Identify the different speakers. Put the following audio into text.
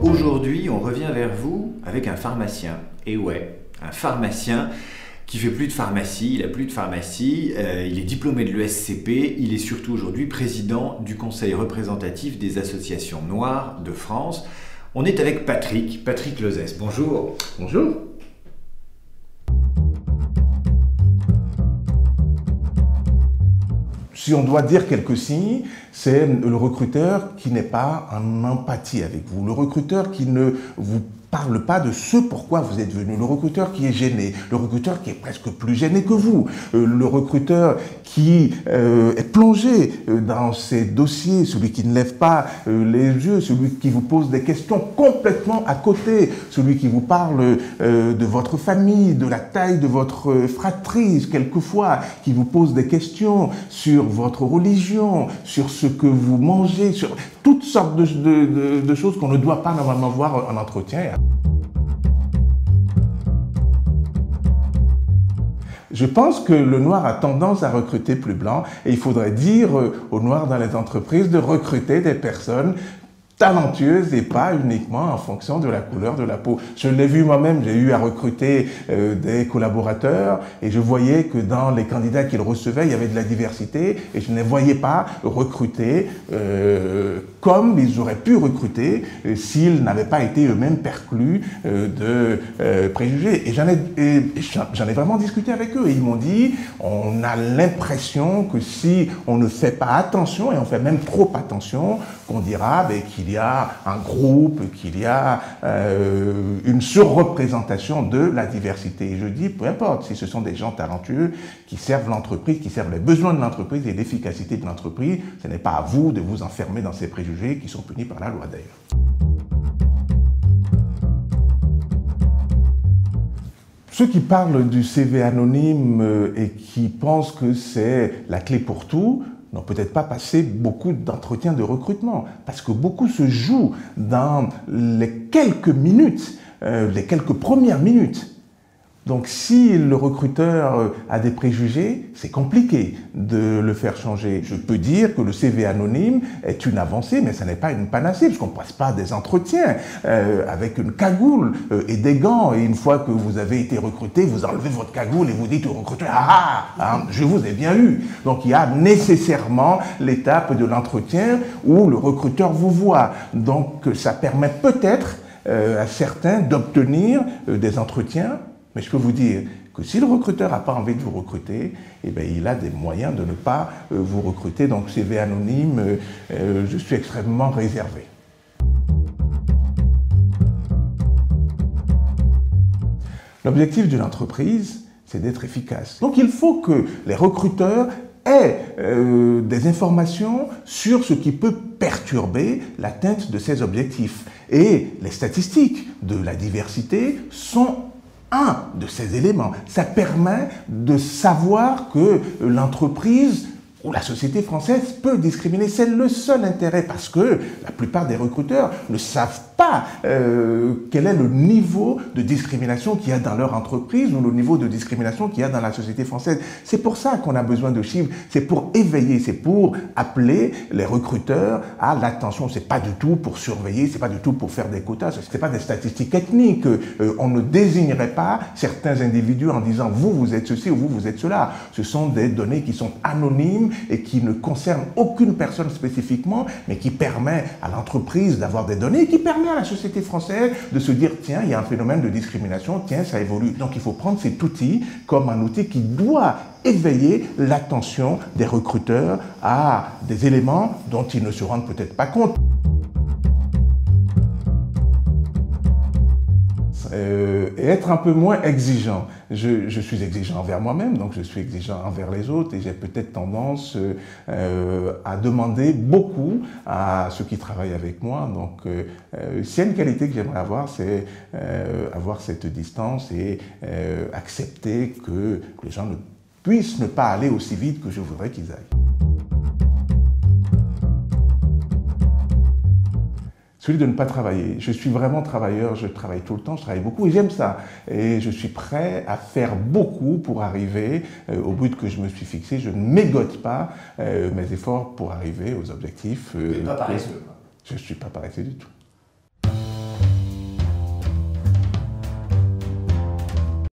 Speaker 1: Aujourd'hui, on revient vers vous avec un pharmacien. Et ouais, un pharmacien qui fait plus de pharmacie, il a plus de pharmacie, il est diplômé de l'ESCP, il est surtout aujourd'hui président du conseil représentatif des associations noires de France. On est avec Patrick Lozès. Bonjour.
Speaker 2: Bonjour. Si on doit dire quelques signes, c'est le recruteur qui n'est pas en empathie avec vous, le recruteur qui ne vous parle pas de ce pourquoi vous êtes venu, le recruteur qui est gêné, le recruteur qui est presque plus gêné que vous, le recruteur qui est plongé dans ses dossiers, celui qui ne lève pas les yeux, celui qui vous pose des questions complètement à côté, celui qui vous parle de votre famille, de la taille de votre fratrie, quelquefois, qui vous pose des questions sur votre religion, sur ce que vous mangez, sur toutes sortes de choses qu'on ne doit pas normalement voir en entretien. Je pense que le noir a tendance à recruter plus blanc et il faudrait dire aux noirs dans les entreprises de recruter des personnes talentueuses et pas uniquement en fonction de la couleur de la peau. Je l'ai vu moi-même, j'ai eu à recruter des collaborateurs et je voyais que dans les candidats qu'ils recevaient, il y avait de la diversité et je ne les voyais pas recruter comme ils auraient pu recruter s'ils n'avaient pas été eux-mêmes perclus de préjugés. Et j'en ai vraiment discuté avec eux et ils m'ont dit, on a l'impression que si on ne fait pas attention et on fait même trop attention, qu'on dira qu'il y a un groupe, qu'il y a une surreprésentation de la diversité. Et je dis, peu importe, si ce sont des gens talentueux qui servent l'entreprise, qui servent les besoins de l'entreprise et l'efficacité de l'entreprise, ce n'est pas à vous de vous enfermer dans ces préjugés qui sont punis par la loi d'ailleurs. Ceux qui parlent du CV anonyme et qui pensent que c'est la clé pour tout, n'ont peut-être pas passé beaucoup d'entretiens de recrutement, parce que beaucoup se joue dans les quelques minutes, les quelques premières minutes. Donc si le recruteur a des préjugés, c'est compliqué de le faire changer. Je peux dire que le CV anonyme est une avancée, mais ça n'est pas une panacée, parce qu'on ne passe pas des entretiens avec une cagoule et des gants. Et une fois que vous avez été recruté, vous enlevez votre cagoule et vous dites au recruteur « Ah, je vous ai bien eu ». Donc il y a nécessairement l'étape de l'entretien où le recruteur vous voit. Donc ça permet peut-être à certains d'obtenir des entretiens. Mais je peux vous dire que si le recruteur n'a pas envie de vous recruter, eh bien, il a des moyens de ne pas vous recruter. Donc, CV anonyme, je suis extrêmement réservé. L'objectif d'une entreprise, c'est d'être efficace. Donc, il faut que les recruteurs aient des informations sur ce qui peut perturber l'atteinte de ces objectifs. Et les statistiques de la diversité sont un de ces éléments. Ça permet de savoir que l'entreprise ou la société française peut discriminer. C'est le seul intérêt parce que la plupart des recruteurs ne savent pas quel est le niveau de discrimination qu'il y a dans leur entreprise ou le niveau de discrimination qu'il y a dans la société française. C'est pour ça qu'on a besoin de chiffres. C'est pour éveiller, c'est pour appeler les recruteurs à l'attention. C'est pas du tout pour surveiller, c'est pas du tout pour faire des quotas, c'est pas des statistiques ethniques. On ne désignerait pas certains individus en disant vous êtes ceci ou vous êtes cela. Ce sont des données qui sont anonymes et qui ne concernent aucune personne spécifiquement, mais qui permet à l'entreprise d'avoir des données et qui permet à la société française de se dire tiens, il y a un phénomène de discrimination, tiens, ça évolue. Donc il faut prendre cet outil comme un outil qui doit éveiller l'attention des recruteurs à des éléments dont ils ne se rendent peut-être pas compte. Et être un peu moins exigeant. Je suis exigeant envers moi-même, donc je suis exigeant envers les autres et j'ai peut-être tendance à demander beaucoup à ceux qui travaillent avec moi. Donc, s'il y a une qualité que j'aimerais avoir, c'est avoir cette distance et accepter que les gens ne puissent ne pas aller aussi vite que je voudrais qu'ils aillent. Celui de ne pas travailler. Je suis vraiment travailleur, je travaille tout le temps, je travaille beaucoup et j'aime ça. Et je suis prêt à faire beaucoup pour arriver au but que je me suis fixé. Je ne mégote pas mes efforts pour arriver aux objectifs.
Speaker 1: Vous n'êtes pas paresseux.
Speaker 2: Je ne suis pas paresseux du tout.